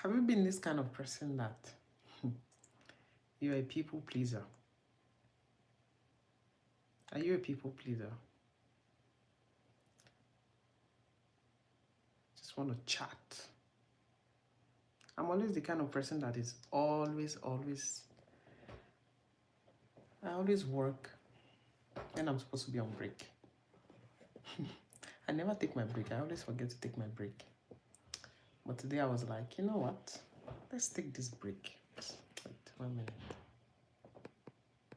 Have you been this kind of person that you're a people pleaser? Are you a people pleaser? Just want to chat. I'm always the kind of person that is I always work when I'm supposed to be on break. I never take my break. I always forget to take my break. But today I was like, you know what? Let's take this break. Wait 1 minute.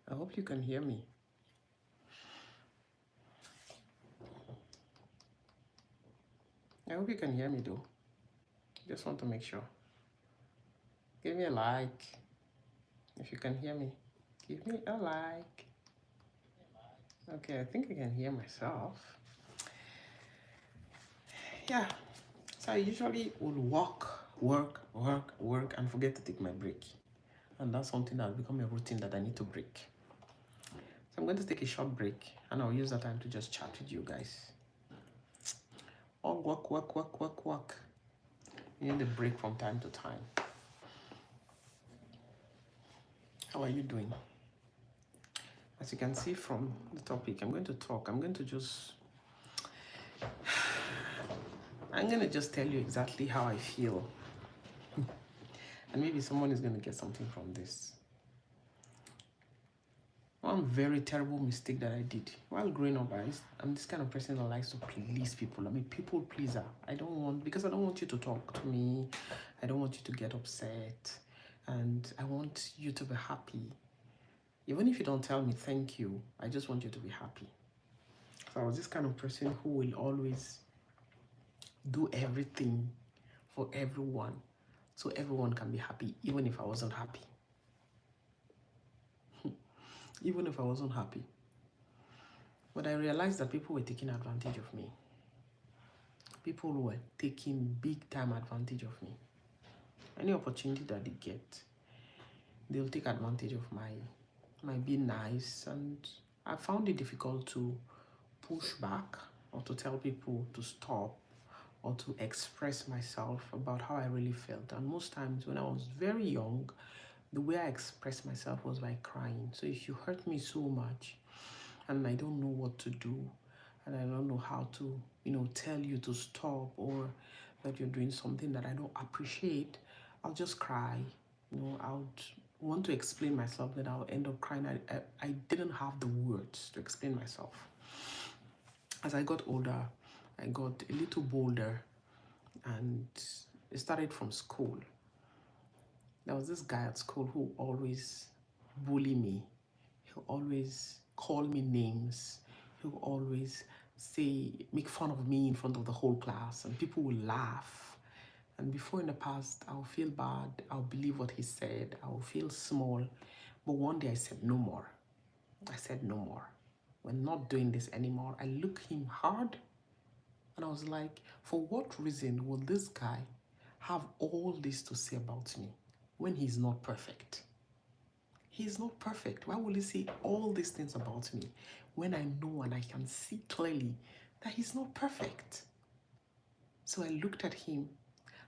I hope you can hear me. I hope you can hear me though. Just want to make sure. Give me a like if you can hear me. Give me a like. Okay, I think I can hear myself. Yeah, so I usually would work, and forget to take my break. And that's something that has become a routine that I need to break. So I'm going to take a short break and I'll use that time to just chat with you guys. On work. You need a break from time to time. How are you doing? As you can see from the topic, I'm going to just tell you exactly how I feel. And maybe someone is going to get something from this. One very terrible mistake that I did while growing up, I'm this kind of person that likes to please people. I'm a people pleaser. I don't want you to talk to me. I don't want you to get upset. And I want you to be happy. Even if you don't tell me thank you, I just want you to be happy. So I was this kind of person who will always do everything for everyone so everyone can be happy, even if I wasn't happy. Even if I wasn't happy. But I realized that people were taking advantage of me. People were taking big time advantage of me. Any opportunity that they get, they'll take advantage of my being nice. And I found it difficult to push back or to tell people to stop or to express myself about how I really felt. And most times when I was very young, the way I expressed myself was by crying. So if you hurt me so much and I don't know what to do and I don't know how to, tell you to stop or that you're doing something that I don't appreciate, I'll just cry. I would want to explain myself, then I'll end up crying. I didn't have the words to explain myself. As I got older, I got a little bolder, and it started from school. There was this guy at school who always bully me. He'll always call me names. He'll always make fun of me in front of the whole class, and people will laugh. And before in the past, I'll feel bad. I'll believe what he said. I'll feel small. But one day I said, no more. I said, no more. We're not doing this anymore. I looked him hard and I was like, for what reason will this guy have all this to say about me when he's not perfect? He's not perfect. Why will he say all these things about me when I know and I can see clearly that he's not perfect? So I looked at him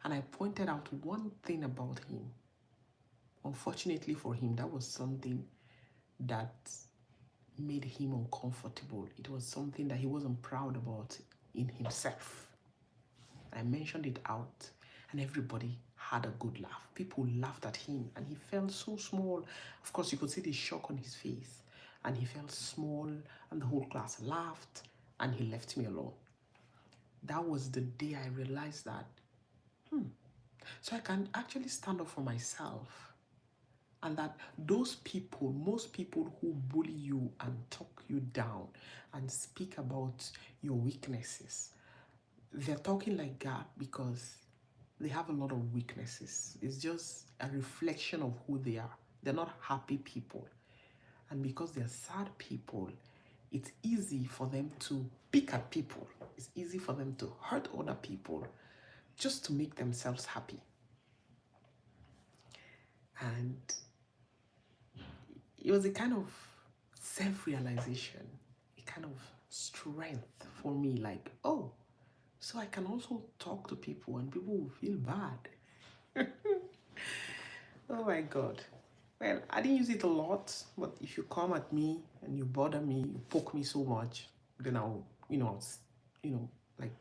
and I pointed out one thing about him. Unfortunately for him, that was something that made him uncomfortable. It was something that he wasn't proud about in himself. I mentioned it out and everybody had a good laugh. People laughed at him and he felt so small. Of course, you could see the shock on his face and he felt small and the whole class laughed and he left me alone. That was the day I realized that, so I can actually stand up for myself. And that most people who bully you and talk you down and speak about your weaknesses, they're talking like that because they have a lot of weaknesses. It's just a reflection of who they are. They're not happy people. And because they're sad people, it's easy for them to pick at people. It's easy for them to hurt other people just to make themselves happy. And it was a kind of self-realization, a kind of strength for me, like, oh, so I can also talk to people and people will feel bad. Oh my God. Well, I didn't use it a lot, but if you come at me and you bother me, you poke me so much, then I'll, you know, like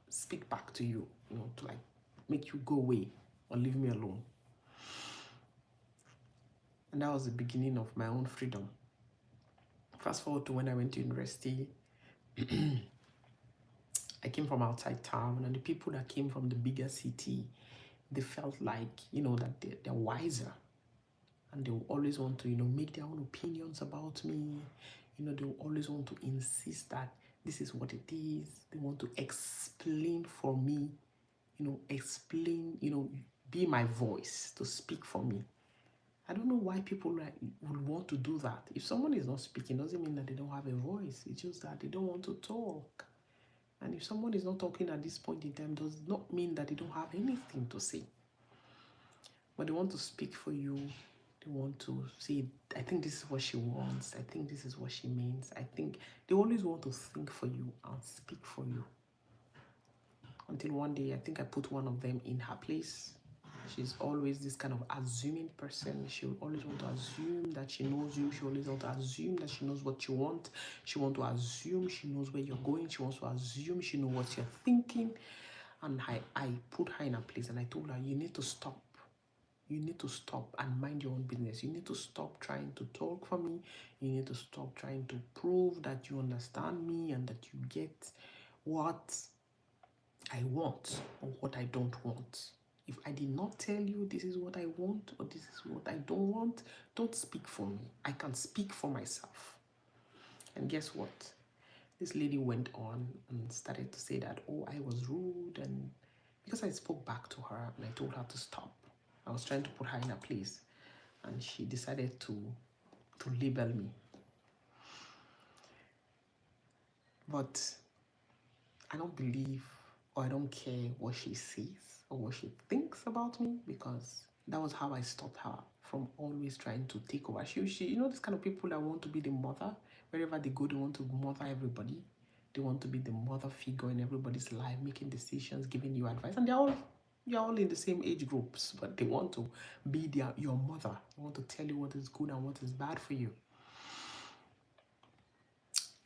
speak back to you, to like make you go away or leave me alone. And that was the beginning of my own freedom. Fast forward to when I went to university, I came from outside town, and the people that came from the bigger city, they felt like, that they're wiser. And they will always want to, make their own opinions about me. They will always want to insist that this is what it is. They want to explain for me, explain, be my voice, to speak for me. I don't know why people would want to do that. If someone is not speaking, doesn't mean that they don't have a voice. It's just that they don't want to talk. And if someone is not talking at this point in time, does not mean that they don't have anything to say. But they want to speak for you. They want to say, I think this is what she wants. I think this is what she means. I think they always want to think for you and speak for you. Until one day, I think I put one of them in her place. She's always this kind of assuming person. She will always want to assume that she knows you. She always want to assume that she knows what you want. She wants to assume she knows where you're going. She wants to assume she knows what you're thinking. And I put her in a place and I told her, you need to stop. You need to stop and mind your own business. You need to stop trying to talk for me. You need to stop trying to prove that you understand me and that you get what I want or what I don't want. If I did not tell you this is what I want or this is what I don't want, don't speak for me. I can speak for myself. And guess what? This lady went on and started to say that, oh, I was rude. And because I spoke back to her and I told her to stop, I was trying to put her in a place, and she decided to label me. But I don't believe or I don't care what she says or what she thinks about me, because that was how I stopped her from always trying to take over. She this kind of people that want to be the mother. Wherever they go, they want to mother everybody. They want to be the mother figure in everybody's life, making decisions, giving you advice. And you're all in the same age groups, but they want to be your mother. They want to tell you what is good and what is bad for you.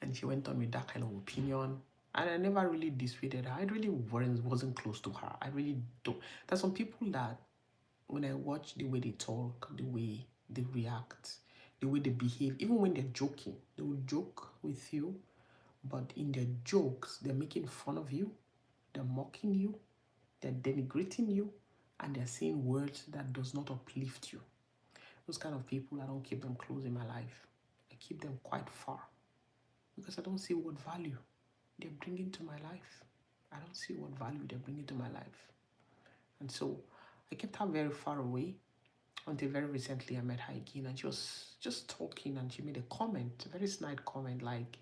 And she went on with that kind of opinion. And I never really dissuaded her. I really wasn't close to her. I really don't. There's some people that when I watch the way they talk, the way they react, the way they behave, even when they're joking, they will joke with you, but in their jokes, they're making fun of you, they're mocking you, they're denigrating you, and they're saying words that does not uplift you. Those kind of people, I don't keep them close in my life. I keep them quite far, because I don't see what value they're bringing to my life. I don't see what value they're bringing to my life. And so I kept her very far away until very recently I met her again, and she was just talking, and she made a comment, a very snide comment, like,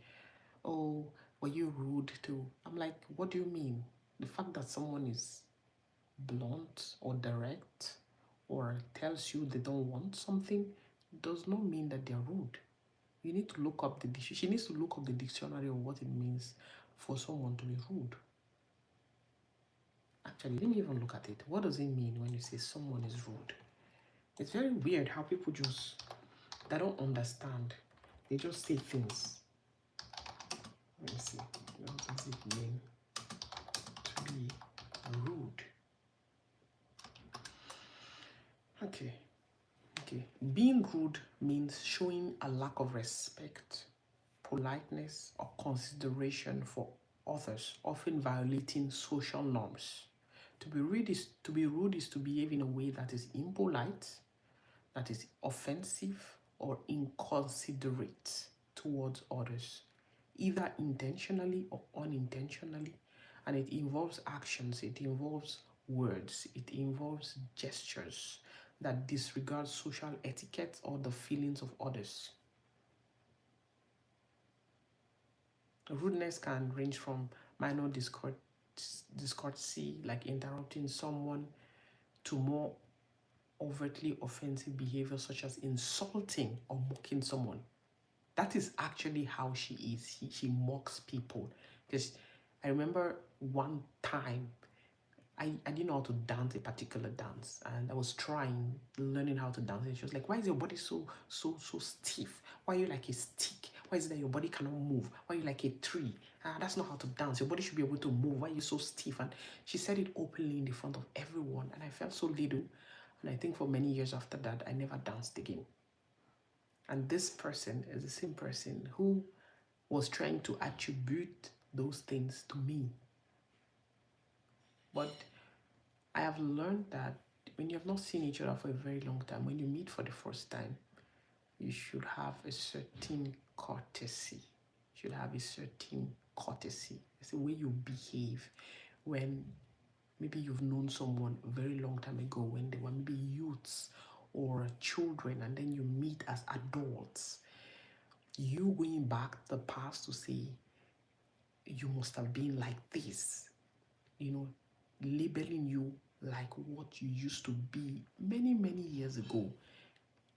oh, were you rude too? I'm like, what do you mean? The fact that someone is blunt or direct or tells you they don't want something does not mean that they're rude. You need to look up she needs to look up the dictionary of what it means for someone to be rude. Actually, let me even look at it. What does it mean when you say someone is rude? It's very weird how people they don't understand. They just say things. Let me see. What does it mean to be rude? Okay. Being rude means showing a lack of respect, politeness, or consideration for others, often violating social norms. To be rude is to behave in a way that is impolite, that is offensive, or inconsiderate towards others, either intentionally or unintentionally. And it involves actions, it involves words, it involves gestures that disregard social etiquette or the feelings of others. Rudeness can range from minor discourtesy, like interrupting someone, to more overtly offensive behavior such as insulting or mocking someone. That is actually how she is. She mocks people. Because I remember one time I didn't know how to dance a particular dance, and I was learning how to dance. And she was like, "Why is your body so stiff? Why are you like a stick? Why is it that your body cannot move? Why are you like a tree? That's not how to dance. Your body should be able to move. Why are you so stiff?" And she said it openly in the front of everyone, and I felt so little. And I think for many years after that, I never danced again. And this person is the same person who was trying to attribute those things to me. But I have learned that when you have not seen each other for a very long time, when you meet for the first time, you should have a certain courtesy. You should have a certain courtesy. It's the way you behave when maybe you've known someone a very long time ago, when they were maybe youths or children, and then you meet as adults. You going back to the past to say, you must have been like this, labeling you like what you used to be many, many years ago.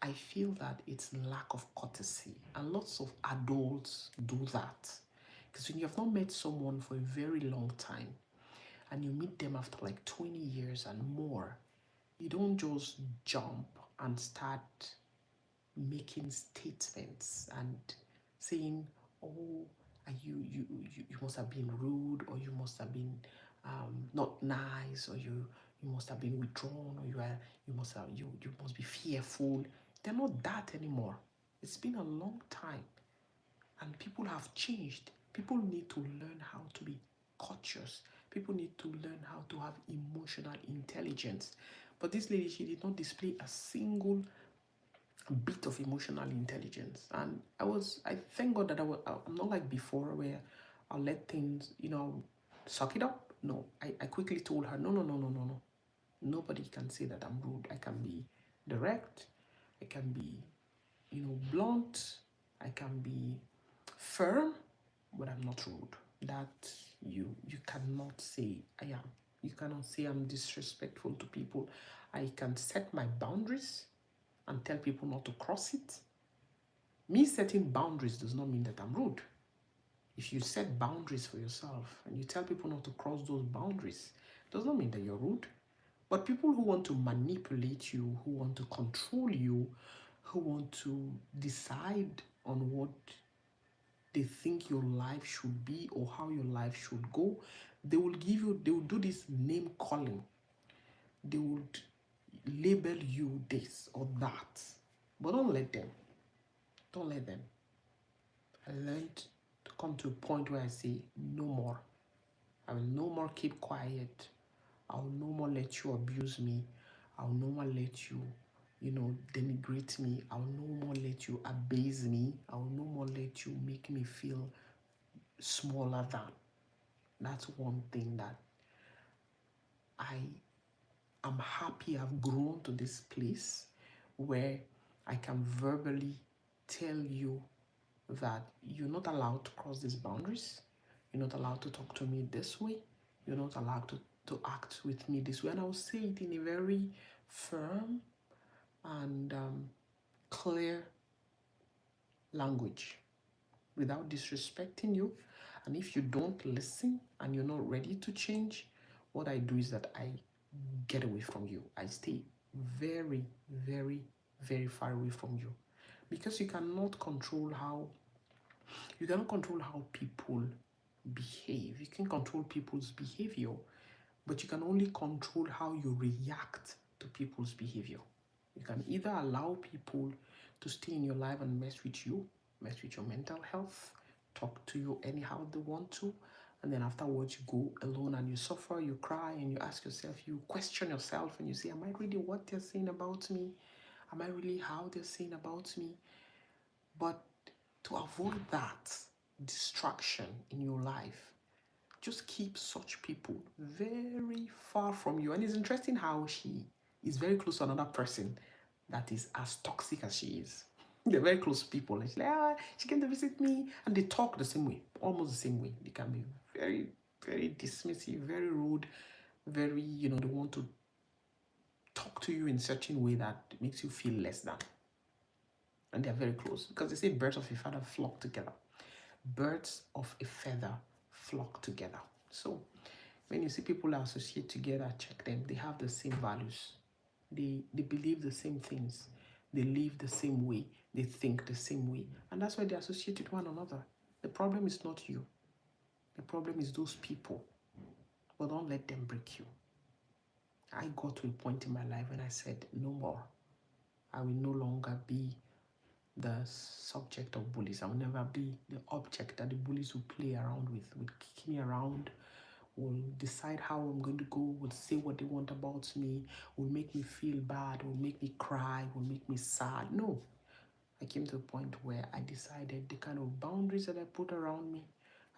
I feel that it's lack of courtesy, and lots of adults do that. Because when you have not met someone for a very long time and you meet them after like 20 years and more, you don't just jump and start making statements and saying, "Oh, you must have been rude, or you must have been not nice, or you must have been withdrawn, or you must be fearful." They're not that anymore. It's been a long time, and people have changed. People need to learn how to be cautious. People need to learn how to have emotional intelligence. But this lady, she did not display a single bit of emotional intelligence. And I thank God that I'm not like before where I'll let things, suck it up. No, I quickly told her, no, no, no, no, no, no. Nobody can say that I'm rude. I can be direct. I can be, blunt. I can be firm, but I'm not rude. That you cannot say I am. You cannot say I'm disrespectful to people. I can set my boundaries and tell people not to cross it. Me setting boundaries does not mean that I'm rude. If you set boundaries for yourself and you tell people not to cross those boundaries, it does not mean that you're rude. But people who want to manipulate you, who want to control you, who want to decide on what they think your life should be or how your life should go, they will do this name calling. They would label you this or that. But don't let them. Don't let them. I learned to come to a point where I say, no more. I will no more keep quiet. I will no more let you abuse me. I will no more let you, denigrate me. I will no more let you abase me. I will no more let you make me feel smaller than. That's one thing that I am happy I've grown to this place where I can verbally tell you that you're not allowed to cross these boundaries. You're not allowed to talk to me this way. You're not allowed to act with me this way. And I will say it in a very firm and clear language without disrespecting you. And if you don't listen and you're not ready to change, what I do is that I get away from you. I stay very, very, very far away from you, because you cannot control how people behave. You can control people's behavior, but you can only control how you react to people's behavior. You can either allow people to stay in your life and mess with you, mess with your mental health, talk to you anyhow they want to, and then afterwards you go alone and you suffer, you cry, and you ask yourself, you question yourself, and you say, am I really what they're saying about me? Am I really how they're saying about me? But to avoid that distraction in your life, just keep such people very far from you. And it's interesting how she is very close to another person that is as toxic as she is. They're very close people. And she's like, she came to visit me. And they talk the same way, almost the same way. They can be very, very dismissive, very rude, very, they want to talk to you in such a way that makes you feel less than. And they're very close, because they say birds of a feather flock together. Birds of a feather flock together. So When you see people that associate together, check them. They have the same values. They believe the same things. They live the same way. They think the same way. And that's why they associate with one another. The problem is not you. The problem is those people. But don't let them break you. I got to a point in my life when I said, no more. I will no longer be the subject of bullies. I will never be the object that the bullies will play around with, will kick me around, will decide how I'm going to go, will say what they want about me, will make me feel bad, will make me cry, will make me sad. No. I came to a point where I decided the kind of boundaries that I put around me,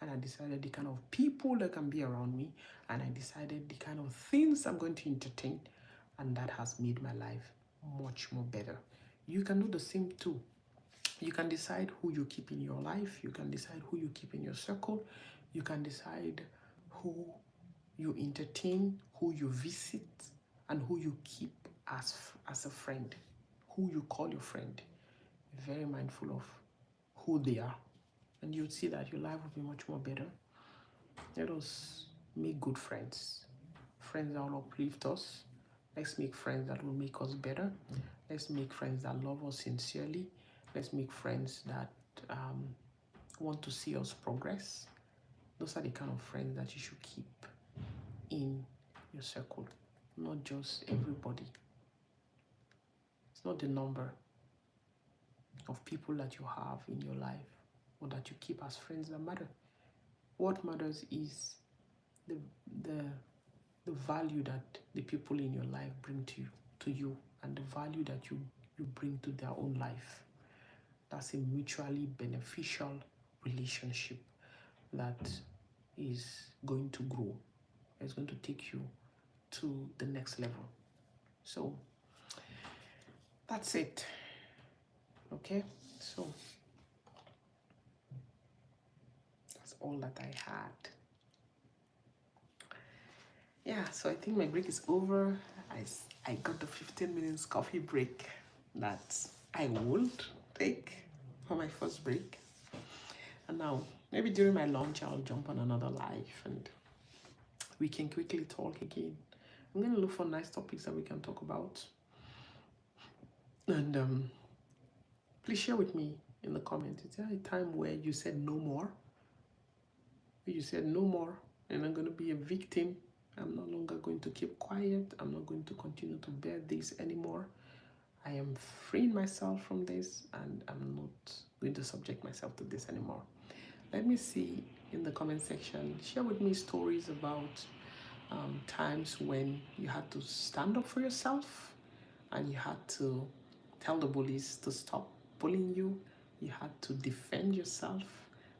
and I decided the kind of people that can be around me, and I decided the kind of things I'm going to entertain, and that has made my life much more better. You can do the same too. You can decide who you keep in your life. You can decide who you keep in your circle. You can decide who you entertain, who you visit, and who you keep as a friend, who you call your friend. Be very mindful of who they are, and you'll see that your life will be much more better. Let us make good friends, friends that will uplift us. Let's make friends that will make us better. Let's make friends that love us sincerely. Let's make friends that want to see us progress. Those are the kind of friends that you should keep in your circle, not just everybody. It's not the number of people that you have in your life or that you keep as friends that matter. What matters is the value that the people in your life bring to you, and the value that you bring to their own life. That's a mutually beneficial relationship that is going to grow. It's going to take you to the next level. So that's it. Okay, so that's all that I had. Yeah, so I think my break is over. I got the 15 minutes coffee break that I would take for my first break. And now, maybe during my lunch, I'll jump on another live and we can quickly talk again. I'm going to look for nice topics that we can talk about. And please share with me in the comments. Is there a time where you said no more? You said no more, and I'm going to be a victim. I'm no longer going to keep quiet. I'm not going to continue to bear this anymore. I am freeing myself from this, and I'm not going to subject myself to this anymore. Let me see in the comment section. Share with me stories about times when you had to stand up for yourself and you had to tell the bullies to stop bullying you. You had to defend yourself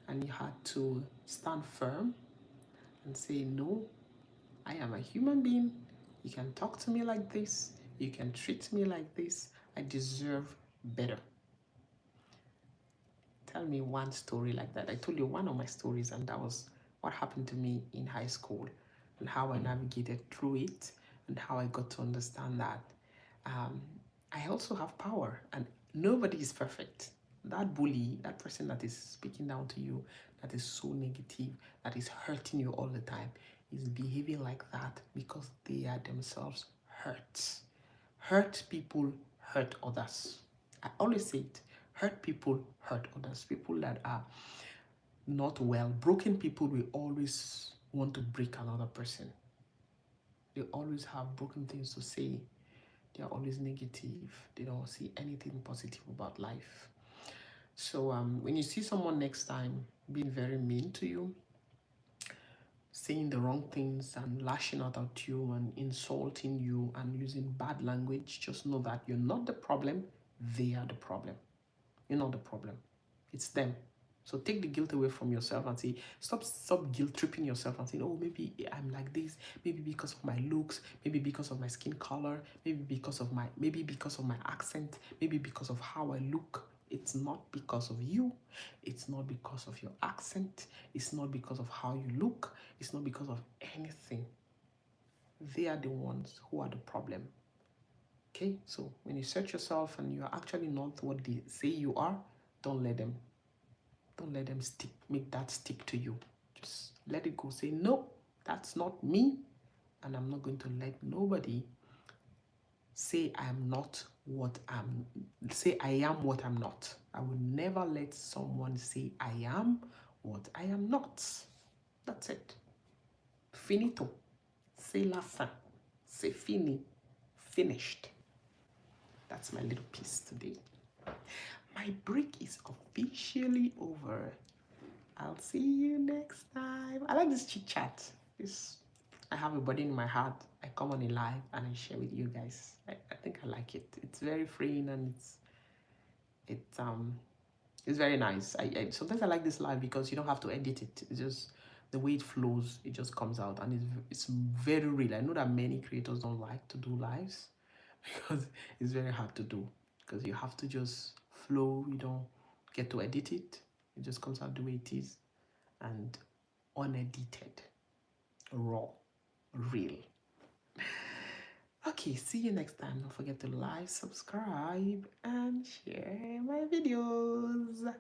and you had to stand firm and say, no, I am a human being. You can talk to me like this. You can treat me like this. I deserve better. Tell me one story like that. I told you one of my stories, and that was what happened to me in high school and how I navigated through it and how I got to understand that I also have power and nobody is perfect. That bully, that person that is speaking down to you, that is so negative, that is hurting you all the time, is behaving like that because they are themselves hurt. Hurt people hurt others. I always say it. Hurt people hurt others. People that are not well, broken people will always want to break another person. They always have broken things to say. They are always negative. They don't see anything positive about life. So when you see someone next time being very mean to you, saying the wrong things and lashing out at you and insulting you and using bad language, just know that you're not the problem. They are the problem. You're not the problem. It's them. So take the guilt away from yourself and say, stop guilt tripping yourself and saying, oh, maybe I'm like this, maybe because of my looks, maybe because of my skin color, maybe because of my accent, maybe because of how I look. It's not because of you. It's not because of your accent. It's not because of how you look. It's not because of anything. They are the ones who are the problem. Okay, so when you search yourself and you're actually not what they say you are, don't let them make that stick to you. Just let it go. Say, no, That's not me, and I'm not going to let nobody say I am what I'm not. I will never let someone say I am what I am not. That's it. Finito. C'est la fin. C'est fini. Finished. That's my little piece today. My break is officially over. I'll see you next time. I like this chit chat. I have a burden in my heart. I come on a live and I share with you guys. I think I like it. It's very freeing and it's very nice. I sometimes I like this live because you don't have to edit it. It's just the way it flows. It just comes out and it's very real. I know that many creators don't like to do lives because it's very hard to do because you have to just flow. You don't get to edit it. It just comes out the way it is and unedited, raw, real. Okay, see you next time. Don't forget to like, subscribe, and share my videos.